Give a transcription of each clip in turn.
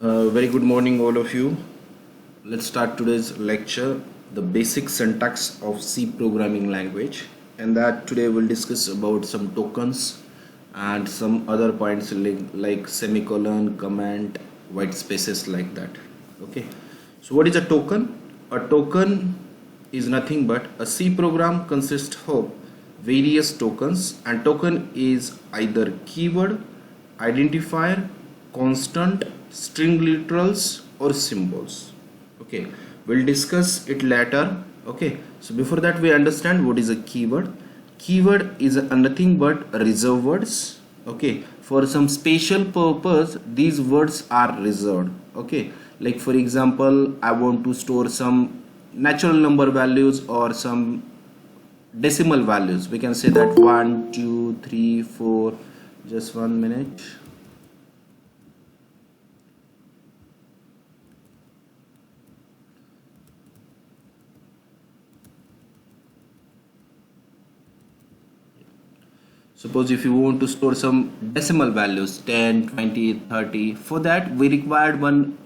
Very good morning, all of you. Let's start today's lecture, the basic syntax of C programming language. And that today we'll discuss about some tokens and some other points like semicolon, comment, white spaces like that. Okay. So what is a token? A token is nothing but a C program consists of various tokens, and token is either keyword, identifier, constant, string literals or symbols. Okay, we'll discuss it later. Okay, so before that we understand what is a keyword. Keyword is nothing but reserved words. Okay, for some special purpose these words are reserved. Okay, like for example, I want to store some natural number values or some decimal values. We can say that 1 2 3 4. Just 1 minute. Suppose if you want to store some decimal values 10, 20, 30, for that we required one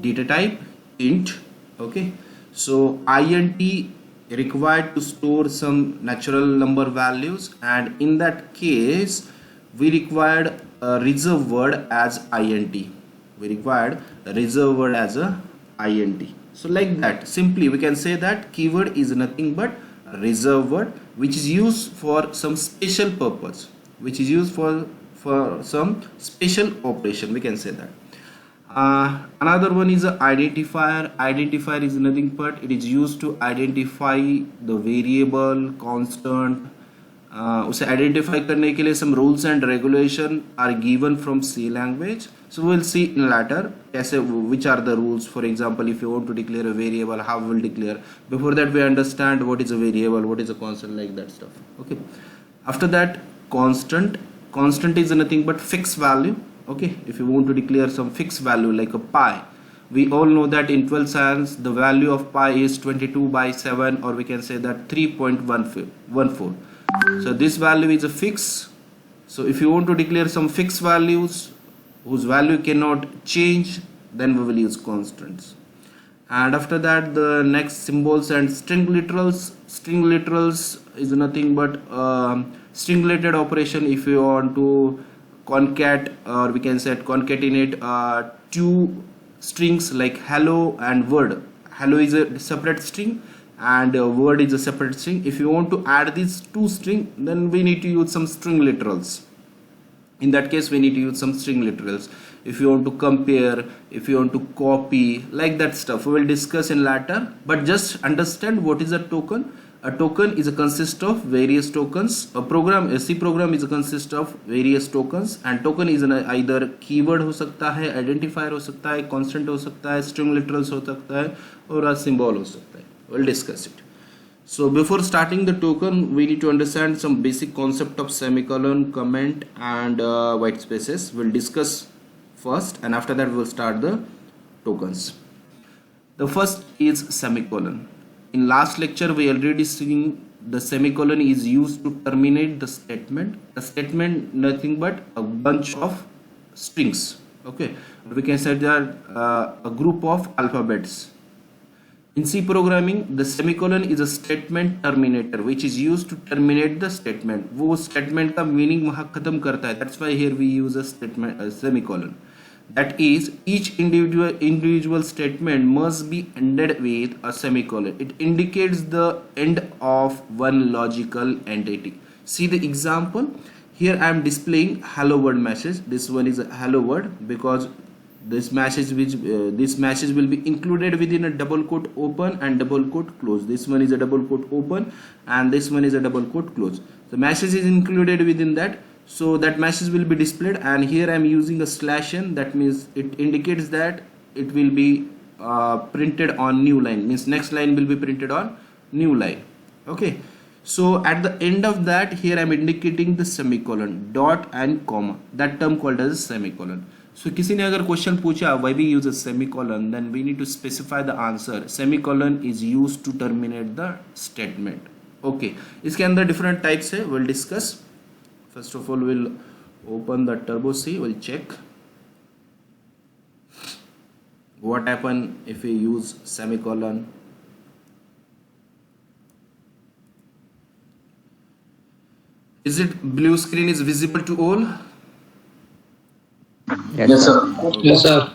data type int. Okay, so int required to store some natural number values, and in that case we required a reserve word as int. We required a reserve word as a int. So like that, simply we can say that keyword is nothing but a reserve word which is used for some special purpose, which is used for some special operation, we can say that. Another one is a identifier. Identifier is nothing but it is used to identify the variable, constant. उसे identify करने के लिए some rules and regulation are given from C language. So we'll see in later कैसे which are the rules. For example, if you want to declare a variable, how will declare. Before that we understand what is a variable, what is a constant, like that stuff. Okay. After that, constant. Constant is nothing but fixed value. Okay, if you want to declare some fixed value like a pi, we all know that in 12th science the value of pi is 22 by 7, or we can say that 3.14. so this value is a fix. So if you want to declare some fixed values whose value cannot change, then we will use constants. And after that, the next symbols and string literals. String literals is nothing but string related operation. If you want to concat, or we can say concatenate two strings like hello and word. Hello is a separate string and word is a separate string. If you want to add these two strings, then we need to use some string literals. In that case we need to use some string literals. If you want to compare, if you want to copy, like that stuff we will discuss in later. But just understand what is a token. A token is a consist of various tokens. A C program is a consist of various tokens, and token is either keyword हो सकता है, identifier हो सकता है, constant हो सकता है, string literals हो सकता है, और a symbol हो सकता है. We'll discuss it. So before starting the token, we need to understand some basic concept of semicolon, comment and white spaces. We'll discuss first, and after that we'll start the tokens. The first is semicolon. In last lecture we already seen the semicolon is used to terminate the statement. The statement nothing but a bunch of strings. Okay, we can say that a group of alphabets. In C programming, the semicolon is a statement terminator which is used to terminate the statement. वो statement का meaning वहाँ खत्म करता है. That's why here we use a semicolon. That is, each individual statement must be ended with a semicolon. It indicates the end of one logical entity. See the example. Here I am displaying hello world message. This one is a hello word because this message will be included within a double quote open and double quote close. This one is a double quote open and this one is a double quote close. The message is included within that, so that message will be displayed. And here I am using a /n. That means it indicates that it will be printed on new line, means next line will be printed on new line. Okay, so at the end of that, here I am indicating the semicolon, dot and comma, that term called as semicolon. So किसी ने अगर question पूछा why we use a semicolon, then we need to specify the answer. Semicolon is used to terminate the statement. Okay, इसके अंदर different types है, we'll discuss. First of all, we'll open the Turbo C, we'll check. what happen if we use semicolon? Is it blue screen is visible to all? Yes, sir. Yes, sir.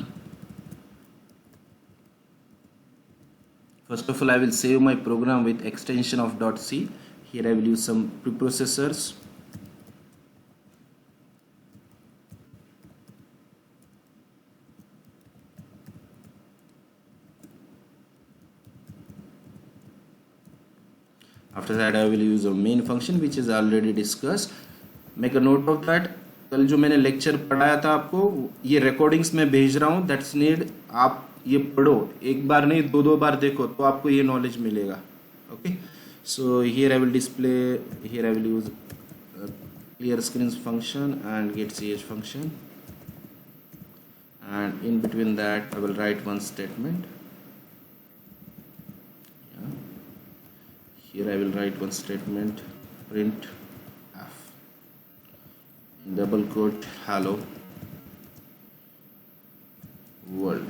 First of all, I will save my program with extension of .c. Here I will use some preprocessors. After that I will use a main function which is already discussed. Make a note of that. कल जो मैंने lecture पढ़ाया था आपको, ये recordings में भेज रहा हूँ. दैट्स नीड, आप ये पढ़ो, एक बार नहीं दो बार देखो तो आपको ये नॉलेज मिलेगा. Okay, so here I will display, here I will use clear screens function and get ch function, and in between that I will write one statement. Here I will write one statement, print f, double quote, hello world.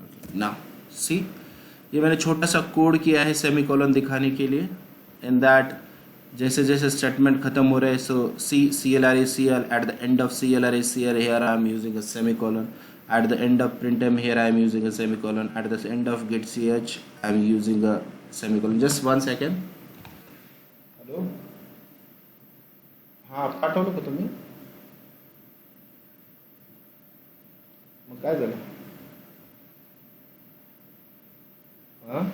Okay. Now see, ये मैंने छोटा सा code किया है semicolon दिखाने के लिए. In that जैसे जैसे स्टेटमेंट खत्म हो रहे हैं, सो CLRACL at the end of CLRACL here I am using a semicolon, at the end of printm here I am using a semicolon, at the end of getch I am using a semicolon. Just one second. Hello, हाँ पाठवलं का तुम्ही? मग काय झालं? हाँ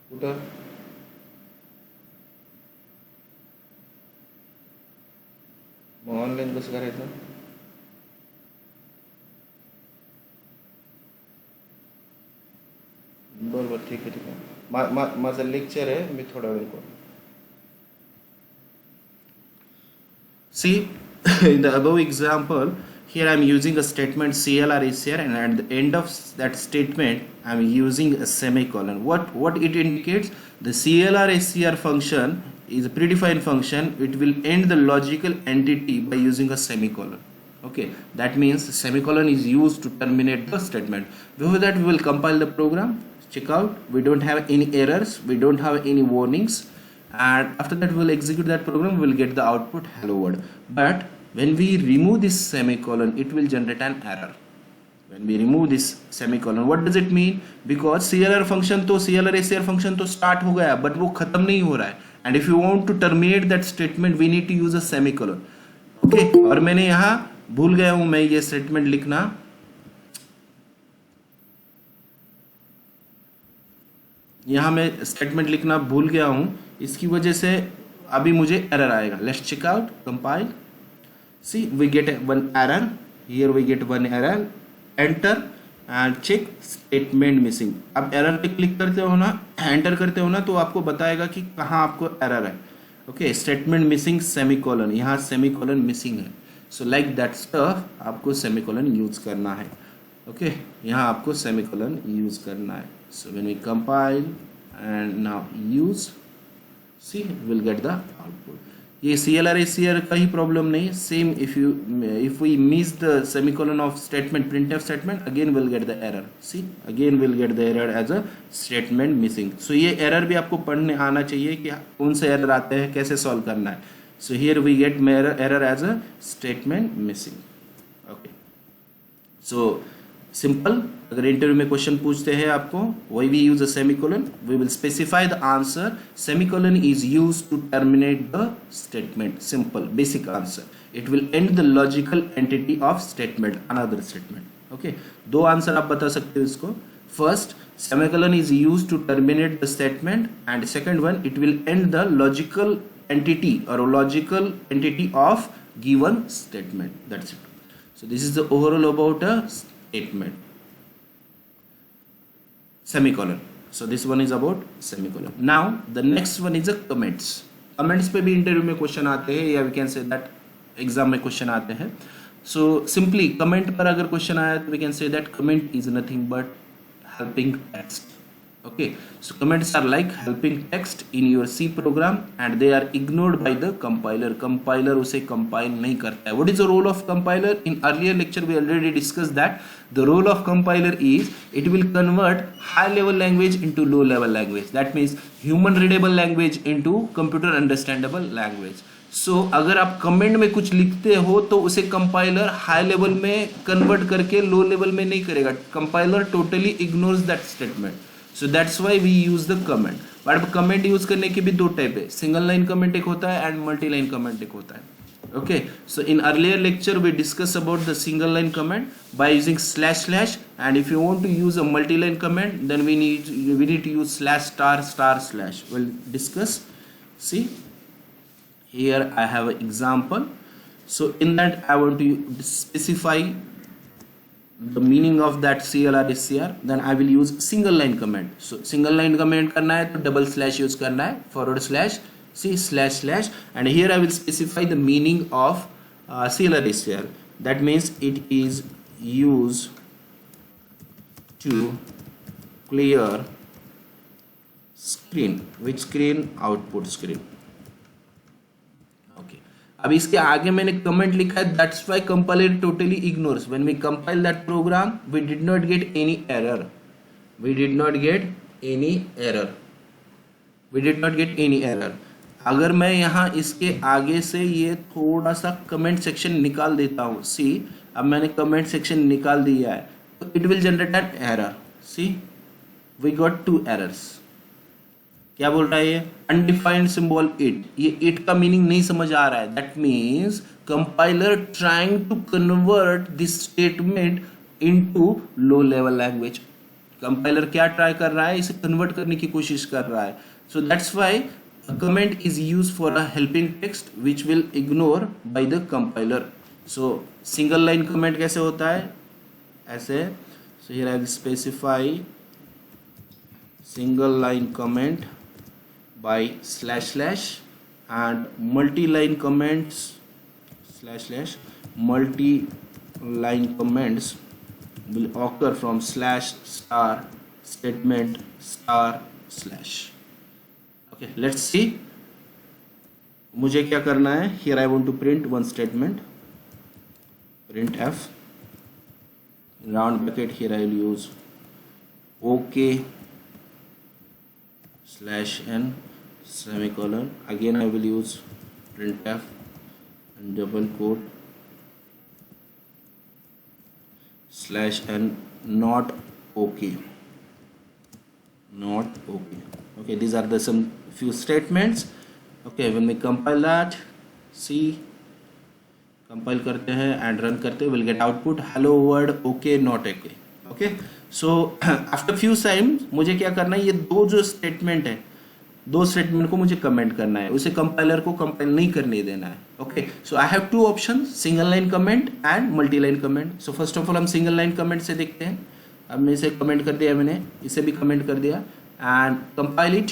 कुठं? मग online कसं करायचं? बरोबर, ठीक आहे ठीक आहे. माझं लेक्चर आहे, मी थोडा वेळ करतो. See, in the above example, here I am using a statement CLRACL, and at the end of that statement I am using a semicolon. What it indicates? The CLRACL function is a predefined function. It will end the logical entity by using a semicolon. Okay, that means semicolon is used to terminate the statement. Before that we will compile the program. Check out, we don't have any errors, we don't have any warnings, and after that we will execute that program. We will get the output hello world. But when we remove this semicolon, it will generate an error. When we remove this semicolon, what does it mean? Because CLRACL function तो start हो गया, but वो खत्म नहीं हो रहा है, and if you want to terminate that statement we need to use a semicolon. Okay, और मैंने यहाँ भूल गया हूँ मैं ये statement लिखना. यहाँ मैं statement लिखना भूल गया हूँ, इसकी वजह से अभी मुझे error आएगा. Let's check out, compile. See, we get one error. Here we get one error. Enter and check statement missing. अब error पे क्लिक करते हो ना, enter करते हो ना, तो आपको बताएगा कि कहाँ आपको error है. Okay, statement missing semicolon, यहाँ semicolon missing है. So like that stuff आपको semicolon use करना है. Okay, यहाँ आपको semicolon use करना है. So when we compile and now use, see, we'll get the output. ये CLRACL का ही प्रॉब्लम नहीं, same if we miss the semicolon of statement printf statement, again we'll get the error. See, again we'll get the error as a statement missing. So ये error भी आपको पढ़ने आना चाहिए कि कौन से error आते हैं, कैसे solve करना है. So here we get error as a statement missing. Okay, so simple. अगर इंटरव्यू में क्वेश्चन पूछते हैं आपको, why we use a semicolon, we will specify the answer. Semicolon is used to terminate the statement. Simple, basic answer. It will end the logical entity of statement, another statement. Okay, दो answer आप बता सकते हो इसको. First, semicolon is used to terminate the statement, and second one, it will end the logical entity or logical entity of given statement. That's it. So this is the overall about a statement. Semicolon. So this one is about semicolon. Now the next one is a comments. Comments पे भी interview में question आते हैं, या we can say that exam में question आते हैं. So simply comment पर अगर क्वेश्चन आया तो we can say that comment is nothing but helping text. Okay, so comments are like helping text in your C program and they are ignored by the compiler. Compiler उसे compile नहीं करता है. What is the role of compiler? In earlier lecture we already discussed that the role of compiler is it will convert high level language into low level language. That means human readable language into computer understandable language. So अगर आप comment में कुछ लिखते हो तो उसे compiler high level में convert करके लो लेवल में नहीं करेगा. Compiler totally ignores that statement. So that's why we use the comment. But comment use करने के भी दो टाइप है. सिंगल लाइन कमेंट एक होता है एंड मल्टी लाइन कमेंट एक होता है. Okay, so in earlier lecture we discussed about the single line comment by using slash slash, and if you want to use a multi-line comment then we need to use slash star star slash. We'll discuss. See, here I have an example. So in that I want to specify the meaning of that CLR SCR. Then I will use single line comment. So single line comment करना है तो double slash use करना है, forward slash, see slash slash, and here I will specify the meaning of CLR SCR. That means it is used to clear screen. Which screen? Output screen. Okay. अब इसके आगे मैंने comment लिखा है. That's why compiler totally ignores. When we compile that program, we did not get any error. We did not get any error. We did not get any error. अगर मैं यहाँ इसके आगे से ये थोड़ा सा कमेंट सेक्शन निकाल देता हूँ. सी, अब मैंने कमेंट सेक्शन निकाल दिया है तो it will generate an error. See, we got two errors. क्या बोल रहा है ये? Undefined symbol it. ये इट का मीनिंग नहीं समझ आ रहा है. That means compiler trying to convert this statement into low level language. Compiler क्या ट्राई कर रहा है? इसे कन्वर्ट करने की कोशिश कर रहा है. So that's why a comment is used for a helping text which will ignore by the compiler. So single line comment कैसे होता है? ऐसे. So here I will specify single line comment by slash slash, and multi line comments slash slash. Multi line comments will occur from slash star statement star slash. Okay, let's see. मुझे क्या करना है? Here I want to print one statement. Print f. In round bracket here I will use OK slash n semicolon. Again I will use print f and double quote slash n not OK. Not OK. Okay, these are the some few statements. Okay, when we compile that, see, compile करते हैं and run करते हैं, we'll get output hello world okay not okay. Okay, so after few times मुझे क्या करना है? ये दो जो स्टेटमेंट है, दो स्टेटमेंट को मुझे कमेंट करना है. उसे कंपाइलर को कंपाइल नहीं करने देना है. Okay, so I have two option, single line comment and multi line comment. So first of all हम सिंगल लाइन कमेंट से देखते हैं. अब मैं इसे कमेंट कर दिया, मैंने इसे भी कमेंट कर दिया. And compile it,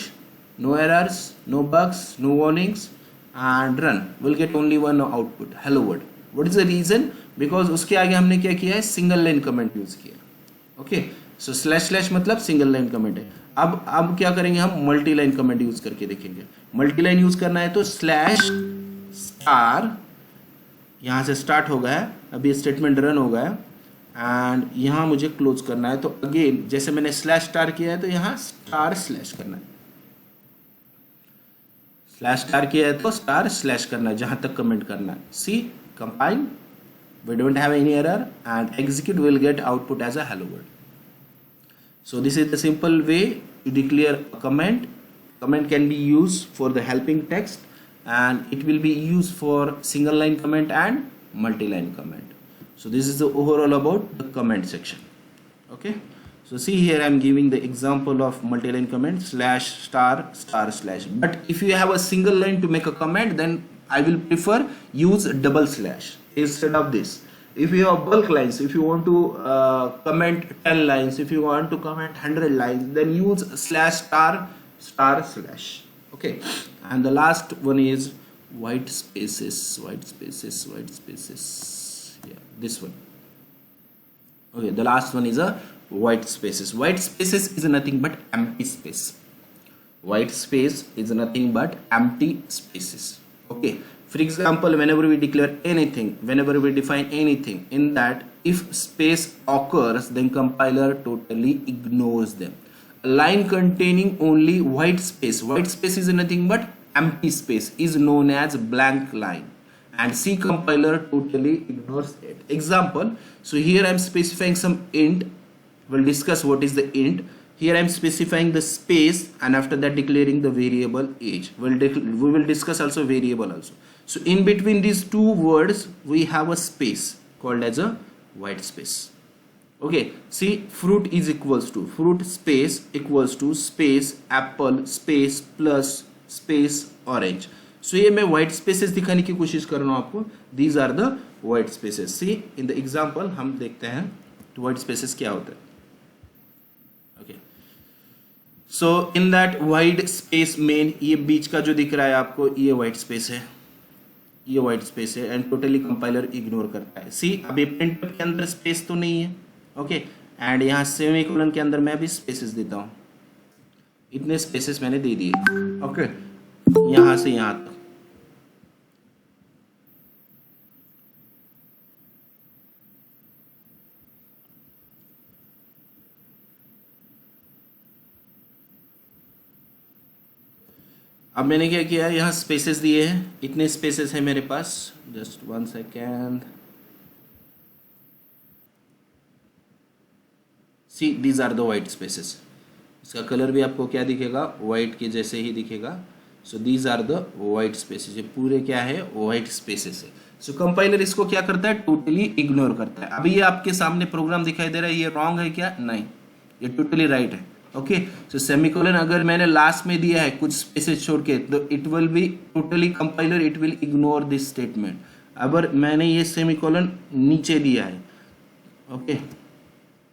no errors, no bugs, no warnings, and run. We'll get only one output, hello world. What is the reason? Because उसके आगे हमने क्या किया है? सिंगल लाइन कमेंट यूज किया. ओके, सो स्लैश स्लैश मतलब सिंगल लाइन कमेंट है. अब क्या करेंगे? हम मल्टी लाइन कमेंट यूज करके देखेंगे. मल्टी लाइन यूज करना है तो स्लैश स्टार, यहाँ से स्टार्ट हो गया है, अभी स्टेटमेंट रन हो गया है, एंड यहाँ मुझे क्लोज करना है. तो अगेन जैसे मैंने स्लैश स्टार किया है तो यहाँ स्टार स्लैश करना है. स्लैश स्टार किया है तो स्टार स्लैश करना है जहां तक कमेंट करना है. See, compile, we don't have any error and execute, will get output as a hello world. So this is the simple way to declare a comment. Comment can be used for the helping text and it will be used for single line comment and multi-line comment. So this is the overall about the comment section. Okay, so see here I am giving the example of multi-line comment slash star star slash. But if you have a single line to make a comment, then I will prefer use double slash instead of this. If you have bulk lines, if you want to comment 10 lines, if you want to comment 100 lines, then use slash star star slash. Okay, and the last one is white spaces. Yeah, this one. Okay, the last one is a white spaces. White spaces is nothing but empty space. White space is nothing but empty spaces. Okay, for example, whenever we declare anything, whenever we define anything, in that if space occurs, then compiler totally ignores them. A line containing only white space is nothing but empty space, is known as blank line, and C compiler totally ignores it. Example, so here I am specifying some int. We'll discuss what is the int. Here I am specifying the space, and after that declaring the variable age. We will discuss also variable also. So in between these two words we have a space called as a white space. Okay, see, fruit is equals to fruit space equals to space apple space plus space orange. So ये मैं white spaces दिखाने की कोशिश कर रहा हूँ आपको. These are the white spaces. See in the example हम देखते हैं तो white spaces क्या होता है. Okay, so in that white space main, ये बीच का जो दिख रहा है आपको, ये white space है, ये white space है, and totally compiler ignore करता है. See, अब ये printf के अंदर space तो नहीं है. Okay, and यहाँ semicolon के अंदर मैं भी spaces देता हूँ. इतने spaces मैंने दे दिए. Okay, यहाँ से यहाँ तक. अब मैंने क्या किया, यहाँ स्पेसेस दिए हैं, इतने स्पेसेस है मेरे पास. Just 1 second. See, these are the white spaces. इसका कलर भी आपको क्या दिखेगा, वाइट के जैसे ही दिखेगा. So these are the white spaces. ये पूरे क्या है, वाइट स्पेसेस है. सो कंपाइलर इसको क्या करता है, टोटली इग्नोर करता है. अभी ये आपके सामने प्रोग्राम दिखाई दे रहा है, ये रॉन्ग है क्या, नहीं, ये टोटली राइट है. ओके, सो सेमीकोलन अगर मैंने लास्ट में दिया है कुछ स्पेसेस छोड़ के, तो it will be totally compiler it will ignore this statement. अगर मैंने ये सेमीकोलन नीचे दिया है, ओके,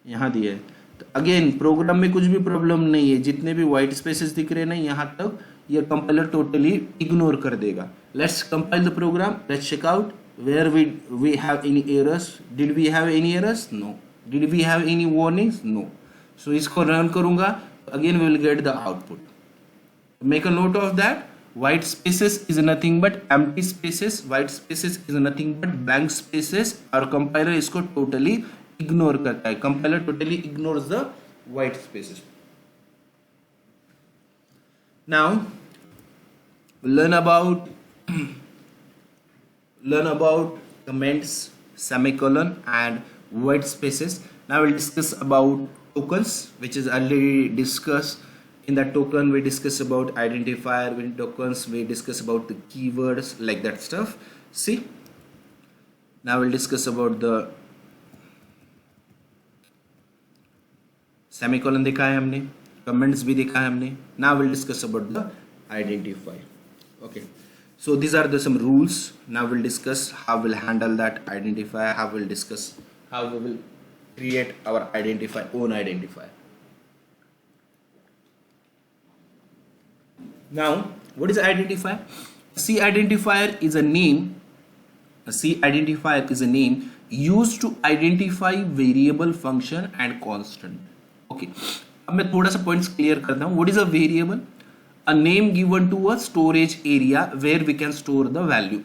यहाँ दिया है, तो अगेन प्रोग्राम में कुछ भी प्रॉब्लम नहीं है. जितने भी व्हाइट स्पेसेस दिख रहे हैं ना, यहाँ तक ये कंपाइलर टोटली इग्नोर कर देगा. Let's compile the program. Let's check out where we have any errors. Did we have any errors? No. Did we have any warnings? No. So इसको रन करूंगा, again we will get the output. Make a note of that. White spaces is nothing but empty spaces. White spaces is nothing but blank spaces. और compiler इसको totally ignore करता है. Compiler totally ignores the white spaces. Now learn about comments, semicolon and white spaces. Now we'll discuss about tokens, which is already discussed. In that token we discuss about identifier. In tokens we discuss about the keywords, like that stuff. See, now we'll discuss about the semicolon देखा है हमने, comments भी देखा है हमने. Now we'll discuss about the identifier. Okay, so these are the some rules. Now we'll discuss how we'll handle that identifier, how we'll discuss how we will create our own identifier. Now, what is identifier? C identifier is a name. A C identifier is a name used to identify variable, function and constant. Okay. अब मैं थोड़ा सा points clear करता हूँ. What is a variable? A name given to a storage area where we can store the value.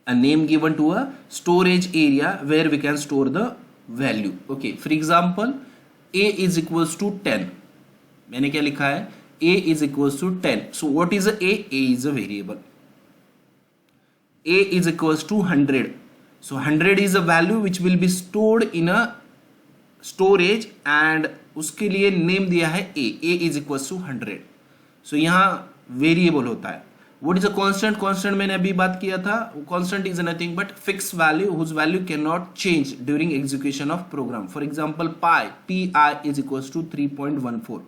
A name given to a storage area where we can store the value. Okay. For example, A is equals to 10. मैंने क्या लिखा है? A is equals to 10. So what is a A? A is a variable. A is equals to 100. So 100 is a value which will be stored in a storage, and उसके लिए name दिया है A. A is equals to 100. So यहाँ variable होता है. What is a constant? Constant मैंने अभी बात किया था. Constant is nothing but fixed value whose value cannot change during execution of program. For example, pi is equals to 3.14.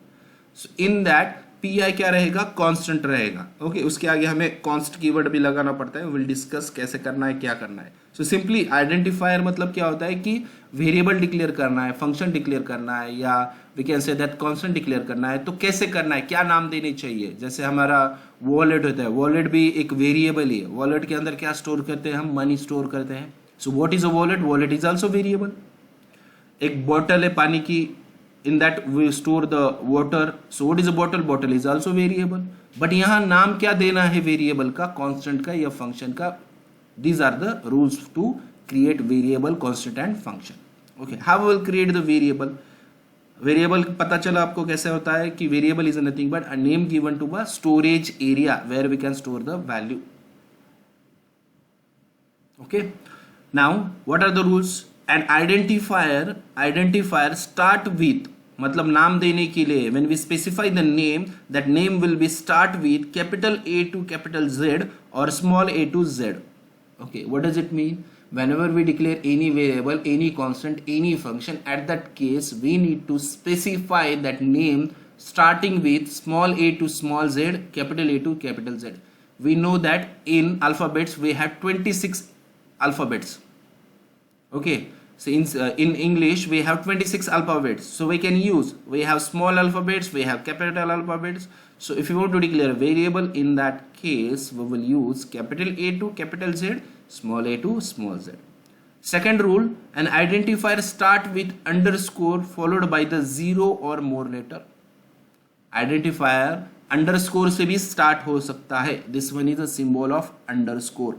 So in that pi क्या रहेगा, कांस्टेंट रहेगा. ओके, उसके आगे हमें कांस्ट कीवर्ड भी लगाना पड़ता है. विल डिस्कस कैसे करना है, क्या करना है. सो सिंपली आइडेंटिफायर मतलब क्या होता है कि वेरिएबल डिक्लेयर करना है, फंक्शन डिक्लेयर करना है, या we can say that constant declare करना है. तो कैसे करना है, क्या नाम देने चाहिए. जैसे हमारा वॉलेट होता है, वॉलेट भी एक वेरिएबल ही है. वॉलेट के अंदर क्या स्टोर करते हैं हम, मनी स्टोर करते हैं. So what is a wallet? Wallet is also variable. एक bottle है पानी की, in that we store the water. So what is a bottle? Bottle is also variable. But यहाँ नाम क्या देना है variable का, constant का या function का? These are the rules to create variable, constant and function. Okay, how we will create the variable? Variable पता चला आपको कैसे होता है कि variable is nothing but a name given to a storage area where we can store the value. Okay, now what are the rules? An identifier start with, मतलब नाम देने के लिए when we specify the name, that name will be start with capital A to capital Z or small a to Z. Okay, what does it mean? Whenever we declare any variable, any constant, any function, at that case we need to specify that name starting with small a to small z, capital A to capital Z. We know that in alphabets we have 26 alphabets. Okay, so in English we have 26 alphabets, so we can use, we have small alphabets, we have capital alphabets. So if you want to declare a variable, in that case we will use capital A to capital Z, small a to small z. Second rule, an identifier start with underscore followed by the 0 or more letter. Identifier underscore से भी start हो सकता है. This one is a symbol of underscore.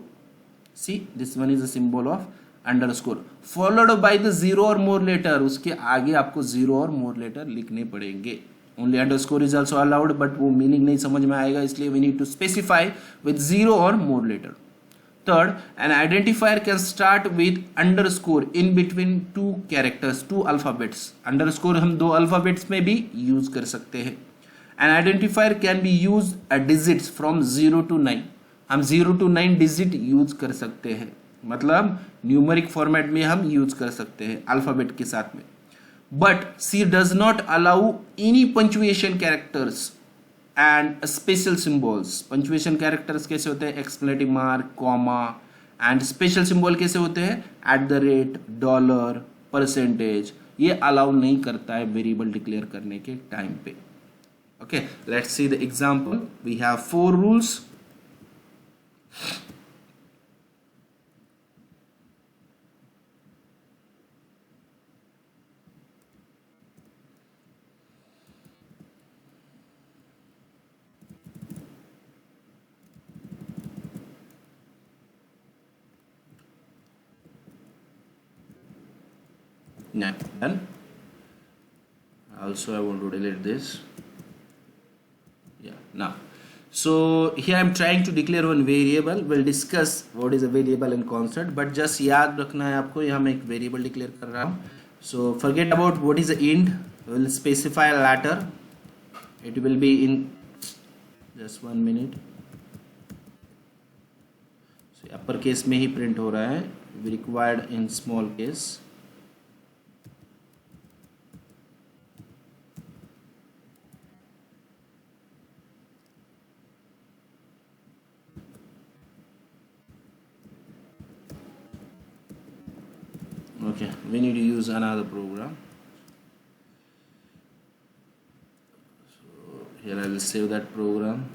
See, this one is a symbol of underscore followed by the 0 or more letter. उसके आगे आपको 0 और more letter लिखने पड़ेंगे. Only underscore is also allowed, but वो meaning नहीं समझ में आएगा, इसलिए we need to specify with 0 or more letter. Third, an identifier can start with underscore in between two characters, two alphabets. Underscore हम दो alphabets में भी use कर सकते हैं. An identifier can be used at digits from 0 to 9. हम 0 to 9 digit use कर सकते हैं, मतलब न्यूमेरिक फॉर्मेट में हम यूज कर सकते हैं अल्फाबेट के साथ में. But C does not allow any punctuation characters and special symbols. Punctuation characters कैसे होते हैं? Exclamative mark, comma. And special symbol कैसे होते हैं? At the rate, dollar, percentage. ये अलाउ नहीं करता है वेरिएबल डिक्लेयर करने के टाइम पे. Okay, let's see the example. We have 4 rules. Now done. Also I want to delete this. Yeah, now so here I am trying to declare one variable. We'll discuss what is a variable and constant, but just याद रखना है आपको, यहाँ मैं एक variable declare कर रहा हूँ. So forget about what is the int. We'll specify later. It will be in just 1 minute. So upper case में ही print हो रहा है. We required in small case. Okay, we need to use another program. So here I will save that program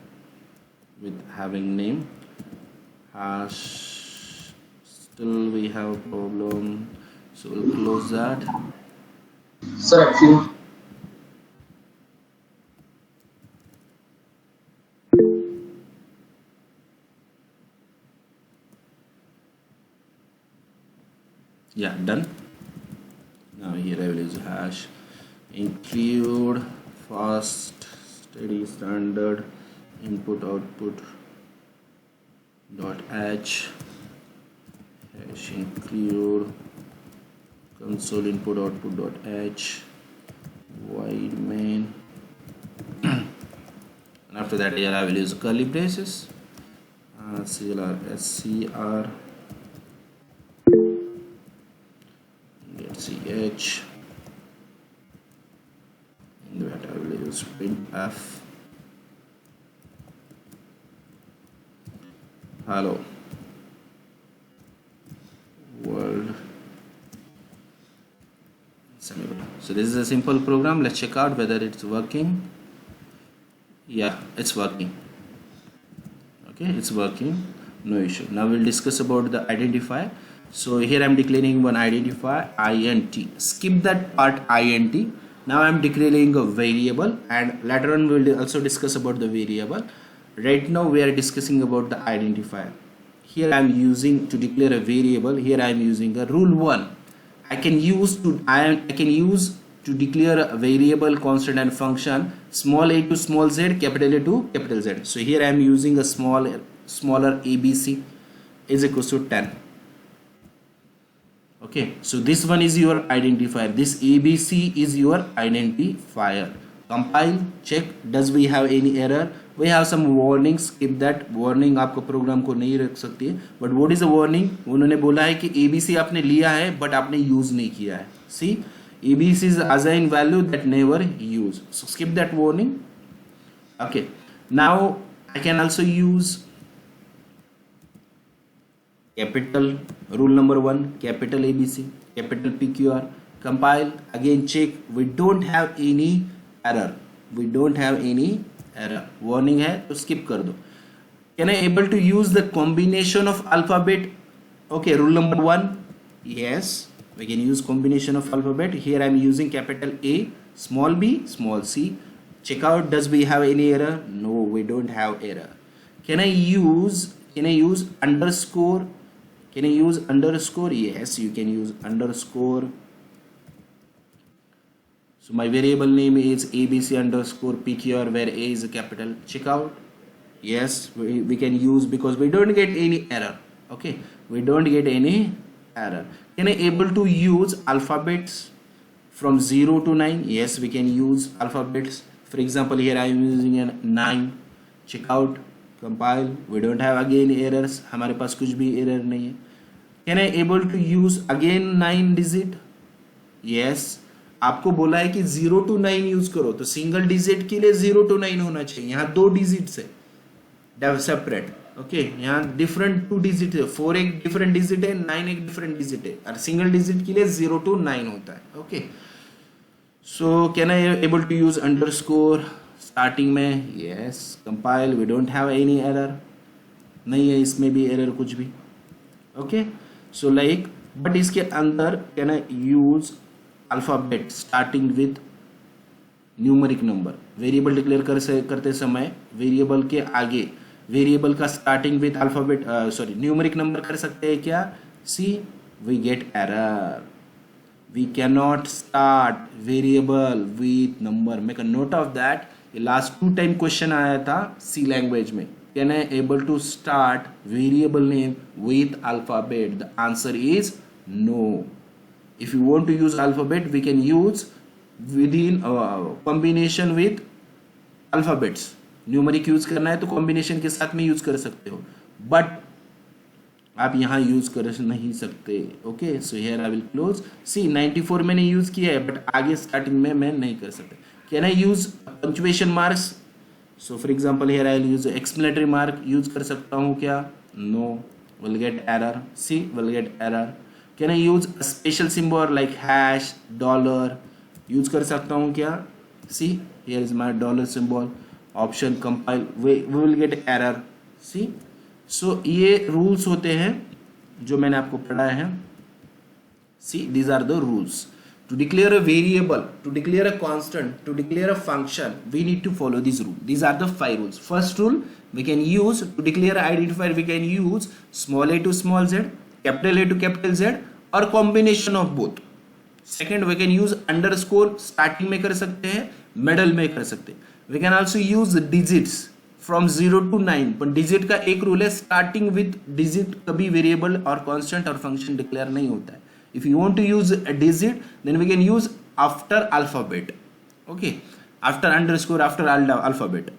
with having name hash. Still we have a problem, so we'll close that. Sir, actually. Yeah, done. Now here I will use hash include fast steady standard input output dot h hash include console input output dot h void main and after that here I will use curly braces clr scr ch and that I will use printf hello world semicolon. So this is a simple program. Let's check out whether it's working. Yeah, it's working. Okay, it's working, no issue. Now we'll discuss about the identifier. So here I'm declaring one identifier int. Skip that part int. Now I'm declaring a variable, and later on we'll also discuss about the variable. Right now we are discussing about the identifier. Here I'm using to declare a variable. Here I'm using a rule 1. I can use to declare a variable, constant and function, small a to small z, capital A to capital Z. So here I am using a smaller ABC is equals to 10. Okay, so this one is your identifier. This ABC is your identifier. Compile, check, does we have any error? We have some warning. Skip that warning, आपको programme को नहीं रख सकती है. But what is the warning? उन्होंने बोला है कि ABC आपने लिया है but आपने यूज नहीं किया है. See, ABC is assigned value that never use. So skip that warning. Okay, now I can also use capital rule number 1, capital ABC, capital PQR. Compile, again check, we don't have any error. We don't have any error. Warning है तो skip कर दो. Can I able to use the combination of alphabet? Okay, rule number 1, yes, we can use combination of alphabet. Here I am using capital A, small b, small c. Check out, does we have any error? No, we don't have error. Can I use underscore? Can I use underscore? Yes, you can use underscore. So my variable name is ABC underscore PQR, where A is a capital. Check out. Yes, we can use, because we don't get any error. Okay, we don't get any error. Can I able to use alphabets from 0 to 9? Yes, we can use alphabets. For example, here I am using a 9. Check out. Compile, we don't have again errors, हमारे पास कुछ भी error नहीं है. Can I able to use again 9 digit? Yes, आपको बोला है कि 0 to 9 use करो, तो सिंगल डिजिट के लिए 0 to 9 होना चाहिए. यहाँ 2 डिजिट है सेपरेट. ओके, यहाँ डिफरेंट 2 डिजिट है. 4 एक डिफरेंट डिजिट है, 9 एक डिफरेंट डिजिट है, और सिंगल डिजिट के लिए 0 to 9 होता है. Okay, so can I able to use underscore starting में? Yes. Compile, we don't have any error, नहीं है इसमें भी एरर कुछ भी. ओके, सो लाइक, बट इसके अंदर can I use alphabet starting with numeric number. Variable declare करते समय वेरिएबल के आगे वेरिएबल का starting with alphabet numeric number कर सकते हैं क्या? See, we get error. We cannot start variable with number. Make a note of that. ये last 2 time question आया था C language में. Can I able to start variable name with alphabet? The answer is no. If you want to use alphabet, we can use within combination with alphabets. Numeric use करना है तो combination के साथ में use कर सकते हो, but आप यहाँ यूज कर नहीं सकते. Okay, so here I will close. See, 94 मैंने यूज किया है, बट आगे स्टार्टिंग में मैं नहीं कर सकता. Can I use punctuation marks? So for example here I will use exclamatory mark. Use कर सकता हूँ क्या? No, will get error. See, will get error. Can I use special symbol like hash, dollar? Use कर सकता हूँ क्या? See, here is my dollar symbol. Option compile, we will get error. See, so ये rules होते हैं जो मैंने आपको पढ़ाया है. See, these are the rules. To declare a variable, to declare a constant, to declare a function, we need to follow this rule. These are the 5 rules. First rule, we can use to declare identifier, we can use small a to small z, capital A to capital Z, और combination of both. Second, we can use underscore. Starting में कर सकते हैं, middle में कर सकते हैं. We can also use digits from 0 to 9. पर डिजिट का एक रूल है, स्टार्टिंग विथ डिजिट कभी वेरिएबल और कांस्टेंट और फंक्शन डिक्लेयर नहीं होता है. If you want to use a digit, then we can use after alphabet. Okay, after underscore, after alphabet.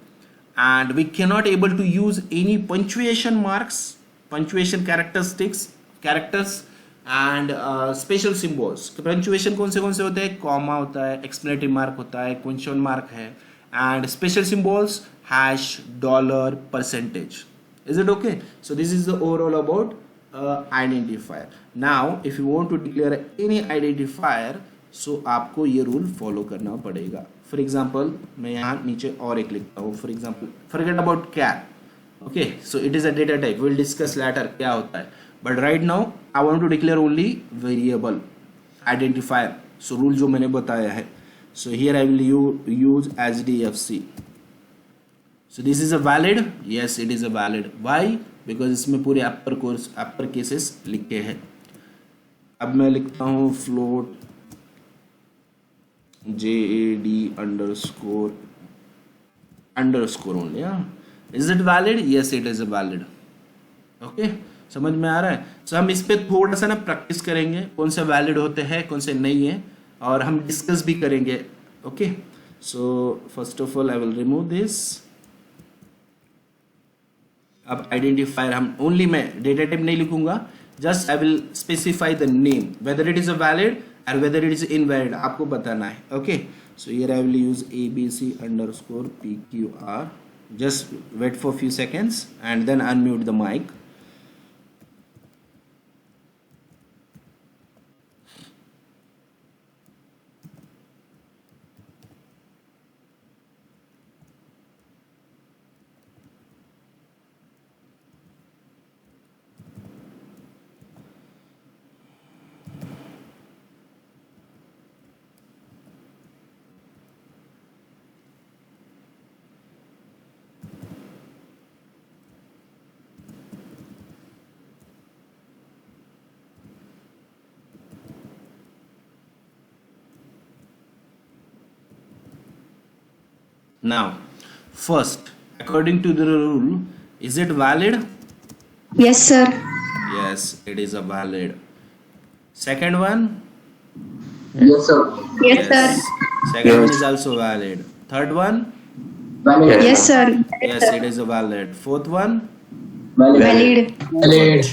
And we can not able to use any punctuation marks, punctuation characters and special symbols. Punctuation कौन से होते हैं? Comma होता है, exclamatory mark होता है, question mark है, and special symbols hash, dollar, percentage. Is it okay? So this is the overall about identifier. Now if you want to declare any identifier, so आपको ये रूल फॉलो करना पड़ेगा. For example मैं यहाँ नीचे और एक लिखता हूँ. For example, forget about char. Okay, so it is a data type. We'll discuss later क्या होता है, but right now I want to declare only variable identifier. So rule जो मैंने बताया है, so here I will use HDFC. So this is a valid, yes it is a valid. Why? Because इसमें पूरे अपर cases लिखे हैं. अब मैं लिखता हूँ float JAD underscore only. Yeah, is it valid? Yes it is a valid. Okay, समझ में आ रहा है. So हम इस पे थोड़ा सा ना प्रैक्टिस करेंगे, कौन से वैलिड होते हैं कौन से नहीं है, और हम डिस्कस भी करेंगे. Okay, so first of all I will remove this. अब आइडेंटिफायर हम ओनली, मैं डेटा टाइप नहीं लिखूंगा, just I will specify the name, whether it is a valid और वेदर इट इज इनवैलिड, आपको बताना है. Okay, so here I will use ABC underscore PQR. Just wait for a few seconds and then unmute the mic. Now, first, according to the rule, is it valid? Yes, sir. Yes, it is a valid. Second one? Yes, sir. Yes, sir. Second one is also valid. Third one? Valid. Yes, sir. Yes, it is a valid. Fourth one? Valid. Valid.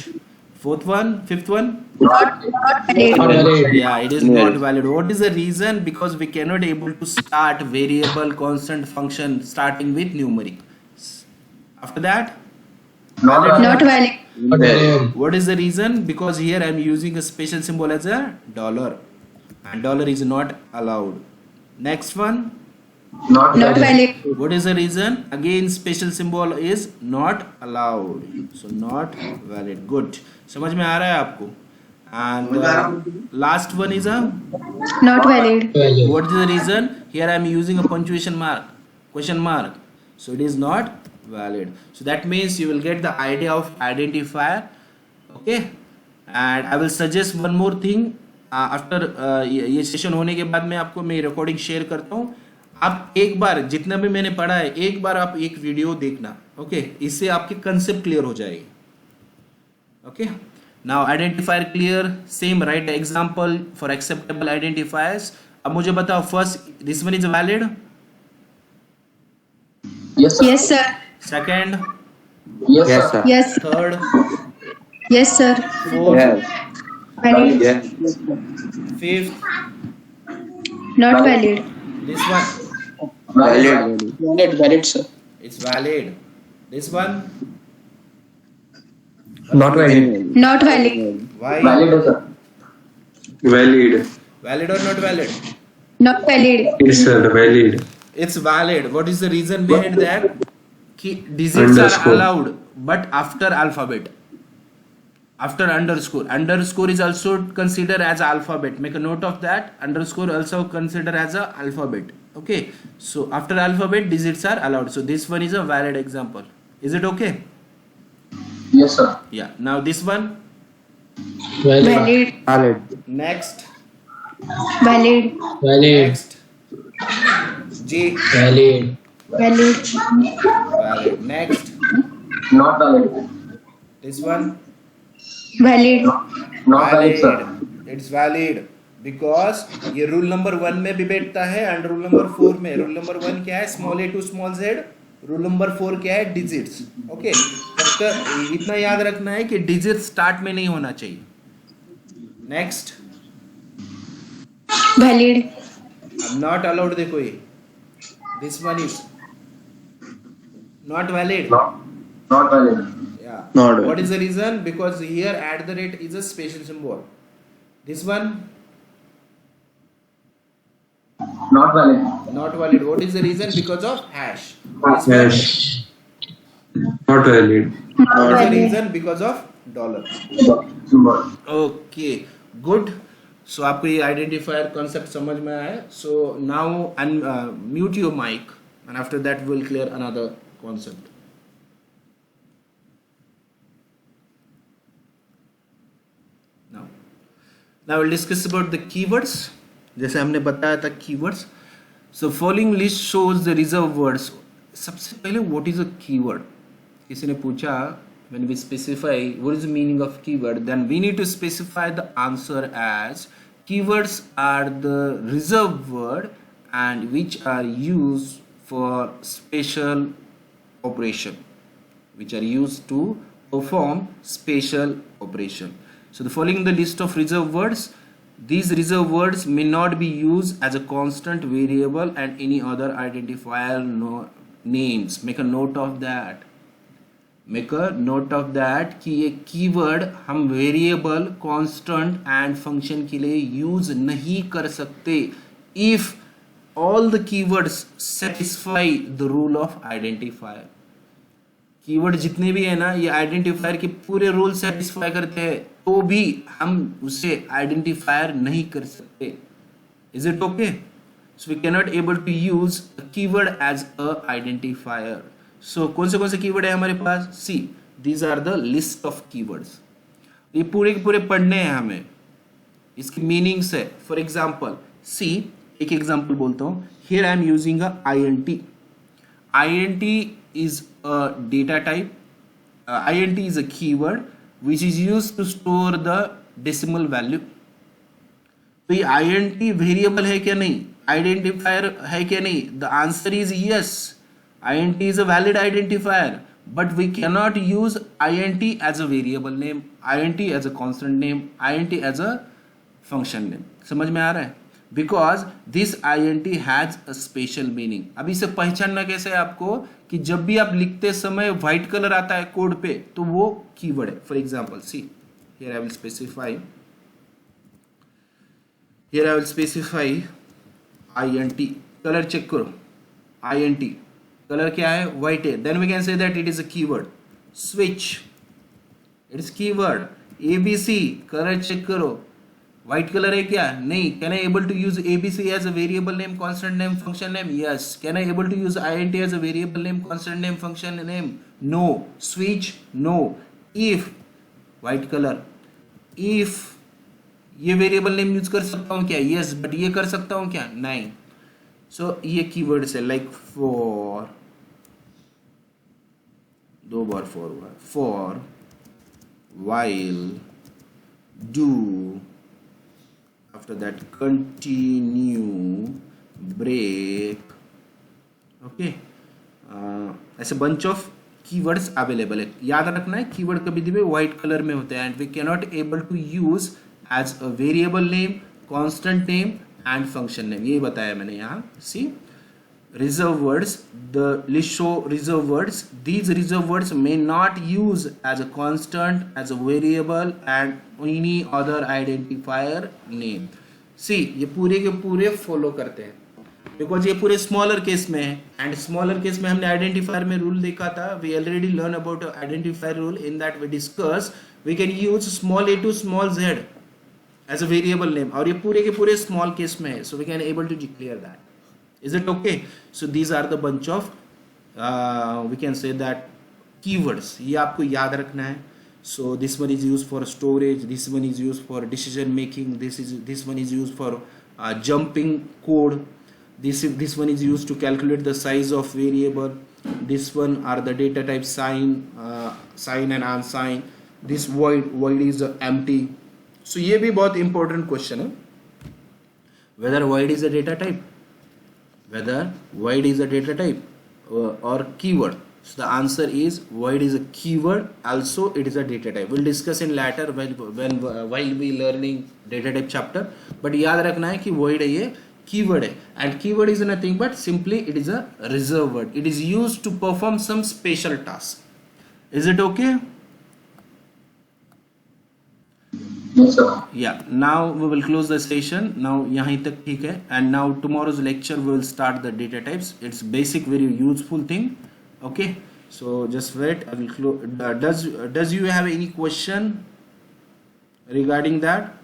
Fourth one? Fifth one? Not valid. Not valid. Yeah, it is not valid. What is the reason? Because we cannot able to start variable, constant, function starting with numeric. After that? Not Not valid. Not valid. What is the reason? Because here I am using a special symbol as a dollar, and dollar is not allowed. Next one? Not Not valid. What is the reason? Again special symbol is not allowed, so not valid. Good, समझ में आ रहा है आपको? And last one is a Not valid. Valid. what is the reason? Here I am using a punctuation mark, question mark, so it is not valid. So that means you will get the idea of identifier. Okay, and I will suggest one more thing. After ये session होने के बाद मैं आपको मेरी recording share करता हूँ. आप एक बार जितना भी मैंने पढ़ा है एक बार आप एक वीडियो देखना. ओके, इससे आपके कंसेप्ट क्लियर हो जाएगी. Okay, now identifier clear. Same right example for acceptable identifiers. अब मुझे बताओ, first this one is valid. Yes, sir. Yes, sir. Second, Yes, sir. Yes. Third, Yes, sir. Fourth, Valid. Fifth, Not valid. This one Valid. Valid, sir. it's valid. This one, Not valid. Not valid. why? Valid, sir. Valid. Valid or not valid? Not valid. Yes, sir. Valid. It's valid. What is the reason behind that? कि digits Underscore. are allowed but after alphabet, after underscore. Underscore is also considered as alphabet. Make a note of that. Underscore also considered as a alphabet. Okay, so after alphabet digits are allowed, so this one is a valid example. Is it okay? Yes, sir. Yeah, now this one. Valid. Valid. Next. Valid. Valid. Next. J. Valid. Valid. Valid. Next. Not valid. This one. Valid. Not valid, sir. It's valid because ये rule number 1 में भी बैठता है and rule number 4 में. Rule number 1 क्या है? Small a to small z. Rule number 4 क्या है? डिजिट्स. ओके, फक्त इतना याद रखना है कि डिजिट स्टार्ट में नहीं होना चाहिए. नेक्स्ट. Valid. अब नॉट अलाउड देखो, ये this one is not valid. Not valid. Yeah. Not valid. What is the reason? Because here at the rate is a special symbol. This one Not valid. not valid. What is the reason? Because of hash. This one Yes. Not valid. Not What's the valid. reason? Because of dollar. Okay, good. So आपको ये identifier concept समझ में आया है. So now mute your mic, and after that we'll clear another concept. Now we'll discuss about the keywords. जैसे हमने बताया था keywords. So following list shows the reserved words. सबसे पहले what is a keyword? किसी ने पूछा when we specify what is the meaning of keyword, then we need to specify the answer as keywords are the reserved word and which are used for special operation, which are used to perform special operation. So the following the list of reserved words. These reserved words may not be used as a constant variable and any other identifier names. Make a note of that. Make a note of that कि ये keyword हम variable constant and function के लिए use नहीं कर सकते if all the keywords satisfy the rule of identifier. Keyword जितने भी है ना ये आइडेंटिफायर के पूरे रूल सेटिस्फाई करते हैं तो भी हम उसे आइडेंटिफायर नहीं कर सकते. Is it okay? So we can not able to use a keyword as a identifier. So कौन से कीवर्ड है हमारे पास? See these are the list of keywords. ये पूरे के पूरे पढ़ने हैं हमें, इसकी मीनिंग्स है. फॉर एग्जाम्पल सी एक एग्जाम्पल बोलता हूं. Here I am using a INT. INT is a data type. INT is a keyword which is used to store the decimal value. तो ये INT वेरिएबल है क्या नहीं, आइडेंटिफायर है क्या नहीं? The answer is yes. INT is a valid identifier, but we cannot use INT as a variable name, INT as a constant name, INT as a function name. समझ में आ रहा है? Because this INT has a special meaning. अब इसे पहचानना कैसे है आपको कि जब भी आप लिखते समय व्हाइट कलर आता है कोड पे तो वो कीवर्ड है. For example see here I will specify INT. Colour check करो. INT कलर क्या है? व्हाइट है. Then we can say that it is a keyword. Switch it is keyword. ABC colour check करो. White colour है क्या? नहीं. Can I able to use ABC as a variable name, constant name, function name? Yes. Can I able to use INT as a variable name, constant name, function name? No. Switch? No. If white colour, if ये variable name use कर सकता हूं क्या? Yes. But ये कर सकता हूं क्या? नहीं. सो ये कीवर्ड्स है लाइक फॉर, दो बार फॉर हुआ. For, while, do, after that continue, break. Okay ऐसे बंच ऑफ कीवर्ड्स अवेलेबल है. याद रखना है कीवर्ड कभी भी व्हाइट कलर में होते हैं and we can not able to use as a variable name, constant name and function name. ये बताया मैंने यहाँ. सी reserved words, the list show reserved words. These reserved words may not use as a constant, as a variable and any other identifier name. See ये पूरे के पूरे follow करते हैं बिकॉज ये पूरे स्मॉलर केस में है एंड स्मॉलर केस में हमने आइडेंटिफायर में रूल देखा था. We already learn about identifier rule. In that we discuss we can use small a to small z as a variable name और ये पूरे के पूरे स्मॉल केस में है. So we can able to declare that. Is it okay? So these are the bunch of we can say that keywords. ये आपको याद रखना है. So this one is used for storage. This one is used for decision making. This one is used for jumping code. This one is used to calculate the size of variable. This one are the data type sign and unsigned. This void is empty. So ये भी बहुत important question है. Whether void is a data type. Whether void is a data type or keyword. So the answer is void is a keyword, also it is a data type. We'll discuss in later while we learning data type chapter. But याद रखना है कि void है ये keyword है and keyword is nothing but simply it is a reserved word. It is used to perform some special task. Is it okay? Yes, sir. Yeah, now we will close the session. Now यहाँ तक ठीक है and now tomorrow's lecture we will start the data types. It's basic very useful thing. Okay, So just wait, I will close. Does you have any question regarding that?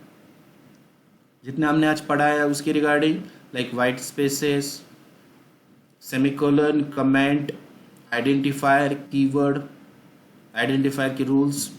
जितने हमने आज पढ़ा है उसके regarding, like white spaces, semicolon, comment, identifier, keyword, identifier के rules.